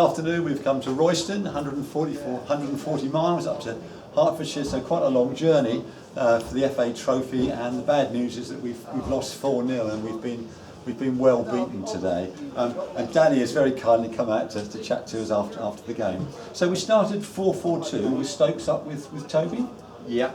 Afternoon, we've come to Royston, 140 miles up to Hertfordshire, so quite a long journey for the FA Trophy. And the bad news is that we've lost 4-0 and we've been well beaten today. And Danny has very kindly come out to chat to us after the game. So we started 4-4-2 with Stokes up with Toby. Yeah.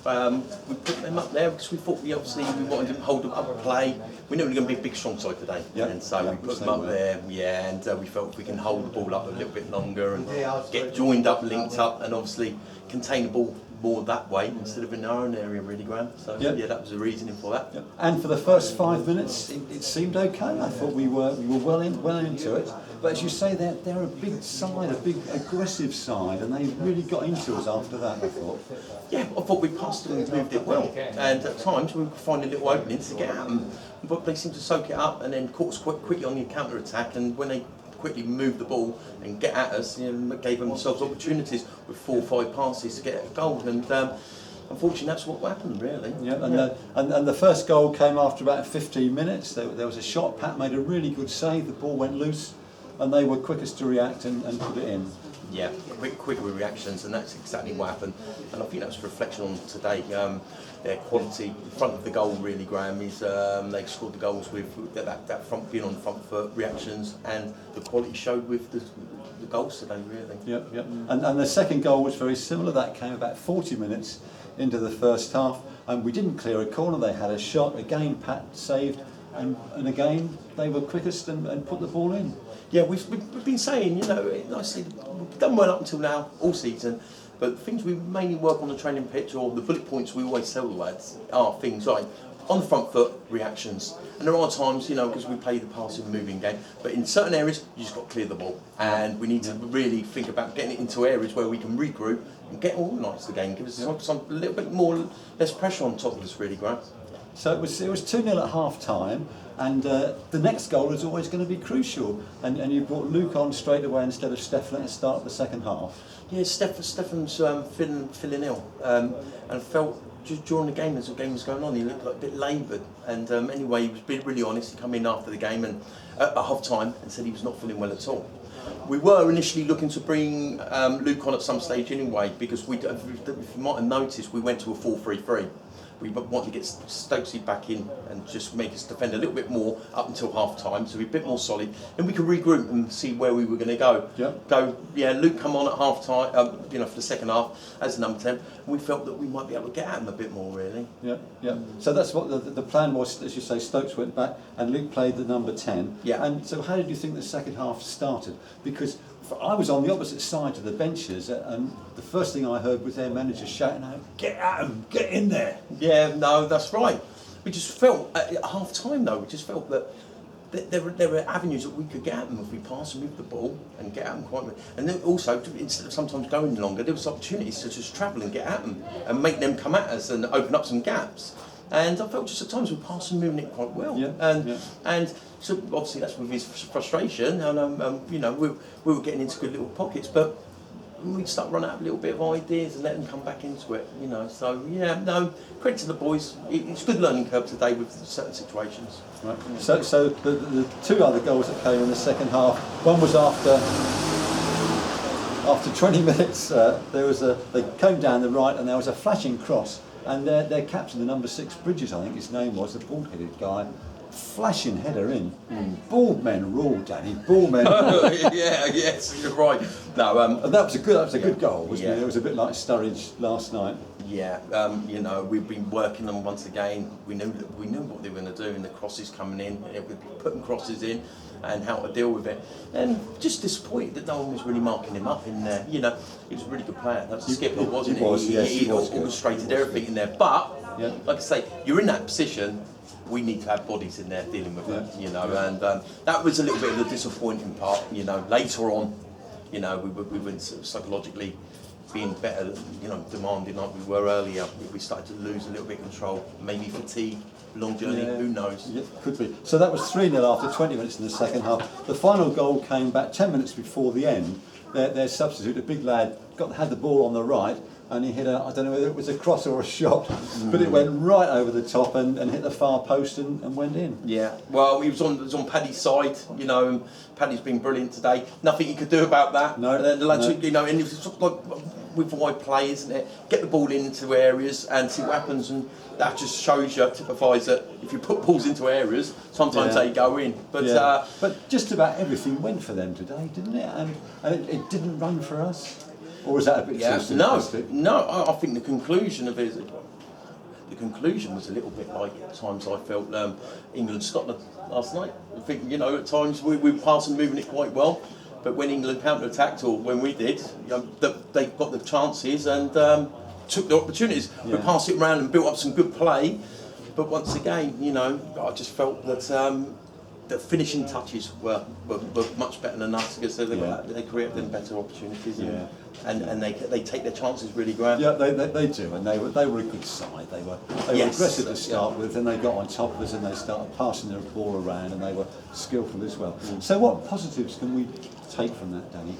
We put them up there because we thought we wanted to hold them up and play. We knew we were going to be a big strong side today, and so we put them up there. Yeah, and we felt if we can hold the ball up a little bit longer and get joined up, linked up, and obviously contain the ball more that way instead of in our own area, really, Graham. So yeah, that was the reasoning for that. Yep. And for the first 5 minutes, it seemed okay. I thought we were well into it. But as you say, they're a big side, a big aggressive side, and they really got into us after that, I thought. Yeah, I thought we passed them and moved it well. And at times we were finding little openings to get at them. But they seemed to soak it up and then caught us quickly on the counter-attack. And when they quickly moved the ball and get at us, gave themselves opportunities with 4 or 5 passes to get a goal. And unfortunately, that's what happened, really. Yeah, and the first goal came after about 15 minutes. There was a shot. Pat made a really good save. The ball went loose, and they were quickest to react and put it in. Yeah, quicker reactions, and that's exactly what happened. And I think that was a reflection on today. Their quality in front of the goal, really, Graham, is they scored the goals with that front, being on the front foot, reactions, and the quality showed with the goals today, really. Yep. And the second goal was very similar. That came about 40 minutes into the first half, and we didn't clear a corner. They had a shot. Again, Pat saved, and again they were quickest and put the ball in. Yeah, we've been saying, nicely, we've done well up until now, all season, but things we mainly work on the training pitch, or the bullet points we always tell the lads, are things like on the front foot, reactions. And there are times, because we play the passing, moving game, but in certain areas, you just got to clear the ball. And we need to really think about getting it into areas where we can regroup and get organised the game, give us a little bit less pressure on top of us, really, Grant. So it was 2-0 at half time, and the next goal is always going to be crucial. And you brought Luke on straight away instead of Stefan at the start of the second half. Yeah, Stefan's feeling ill, and I felt just during the game as the game was going on, he looked like a bit laboured. And anyway, he was being really honest. He came in after the game and at half time and said he was not feeling well at all. We were initially looking to bring Luke on at some stage anyway, because if you might have noticed, we went to a 4-3-3. We wanted to get Stokesy back in and just make us defend a little bit more up until half time, so we're a bit more solid, and we could regroup and see where we were going to go. Luke come on at half time, for the second half as number 10. And we felt that we might be able to get at him a bit more, really. Yeah. So that's what the plan was. As you say, Stokes went back and Luke played the number 10. Yeah. And so, how did you think the second half started? Because I was on the opposite side of the benches, and the first thing I heard was their manager shouting out, "Get at them, get in there!" Yeah, no, that's right. We just felt at half time though. We just felt that there were avenues that we could get at them if we pass and move the ball and get at them quite. And then also, instead of sometimes going longer, there was opportunities to just travel and get at them and make them come at us and open up some gaps. And I felt just at times we were passing, moving it quite well. And so obviously that's with his frustration, and we were getting into good little pockets, but we'd start running out a little bit of ideas and let them come back into it. So yeah, no, credit to the boys. It's a good learning curve today with certain situations. Right. So the 2 other goals that came in the second half. One was after 20 minutes. They came down the right, and there was a flashing cross. And their captain, the number 6, Bridges, I think his name was, the bald-headed guy, flashing header in. Bald men rule, Danny. Bald men. Yes, you're right. No, and that was a good goal, wasn't it? It was a bit like Sturridge last night. Yeah, we've been working on once again. We knew what they were going to do, and the crosses coming in, we'd be putting crosses in, and how to deal with it. And just disappointed that no one was really marking him up in there. He was a really good player. That was the skipper, wasn't he? He orchestrated everything in there. But like I say, you're in that position. We need to have bodies in there dealing with it. And that was a little bit of the disappointing part. Later on, we were psychologically being better, demanding like we were earlier. We started to lose a little bit of control, maybe fatigue, long journey, who knows? Yeah, could be. So that was 3-0 after 20 minutes in the second half. The final goal came back 10 minutes before the end. Their substitute, a big lad, had the ball on the right, and he hit a, I don't know whether it was a cross or a shot, but it went right over the top and hit the far post and went in. Yeah, well, he was on Paddy's side, you know, and Paddy's been brilliant today. Nothing you could do about that. No, the lads, no. you know, and it's sort of like with wide play, isn't it? Get the ball into areas and see what happens, and that just shows you, typifies that if you put balls into areas, sometimes they go in. But but just about everything went for them today, didn't it? And it didn't run for us. Or was that a bit too simplistic? No, I think the conclusion of it, the conclusion was a little bit like at times I felt England-Scotland last night. I think, you know, at times we were passing, moving it quite well, but when England counter-attacked, or when we did, you know, they got the chances and took the opportunities. We passed it around and built up some good play, but once again, you know, I just felt that the finishing touches were much better than us, because they created them better opportunities, and they take their chances really, Graham. Yeah, they do, and they were a good side. They were aggressive to start with, and they got on top of us, and they started passing their ball around, and they were skillful as well. So what positives can we take from that, Danny?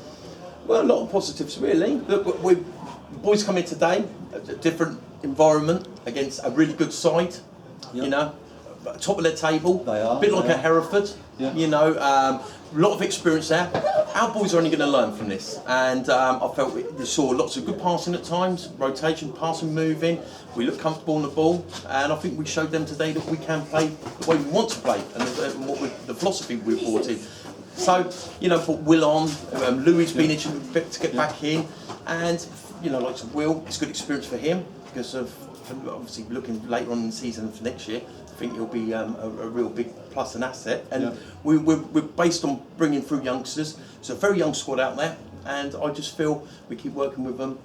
Well, a lot of positives really. Look, boys come in today, a different environment against a really good side, you know. Top of their table, they are, a bit like a Hereford, you know, a lot of experience there. Our boys are only going to learn from this, and I felt we saw lots of good passing at times, rotation, passing, moving. We looked comfortable on the ball, and I think we showed them today that we can play the way we want to play, and the philosophy we brought in. So, you know, put Will on, Louis been itching a bit to get back in, and, you know, like Will, it's good experience for him, because of obviously looking later on in the season for next year. I think he'll be a real big plus and asset, and we're based on bringing through youngsters. It's a very young squad out there, and I just feel we keep working with them,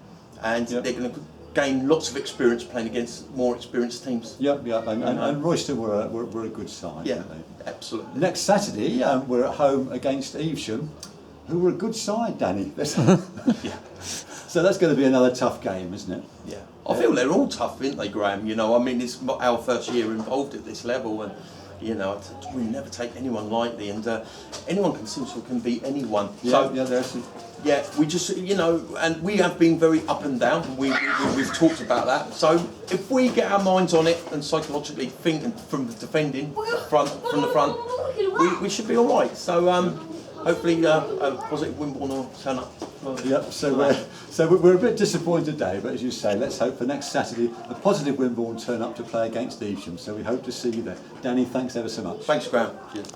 and they're going to gain lots of experience playing against more experienced teams. And Royston were a good side. Yeah, weren't they? absolutely. Next Saturday, we're at home against Evesham, who were a good side, Danny. So that's going to be another tough game, isn't it? Yeah. I feel they're all tough, aren't they, Graham? You know, I mean, it's not our first year involved at this level, and you know, we never take anyone lightly, and anyone can beat anyone. We just, you know, and we have been very up and down. We've talked about that. So if we get our minds on it and psychologically thinking from the defending from the front, we should be all right. So hopefully a positive Wimborne will turn up. So we're a bit disappointed today, but as you say, let's hope for next Saturday a positive Wimborne turn up to play against Evesham. So we hope to see you there. Danny, thanks ever so much. Thanks, Graham. Cheers.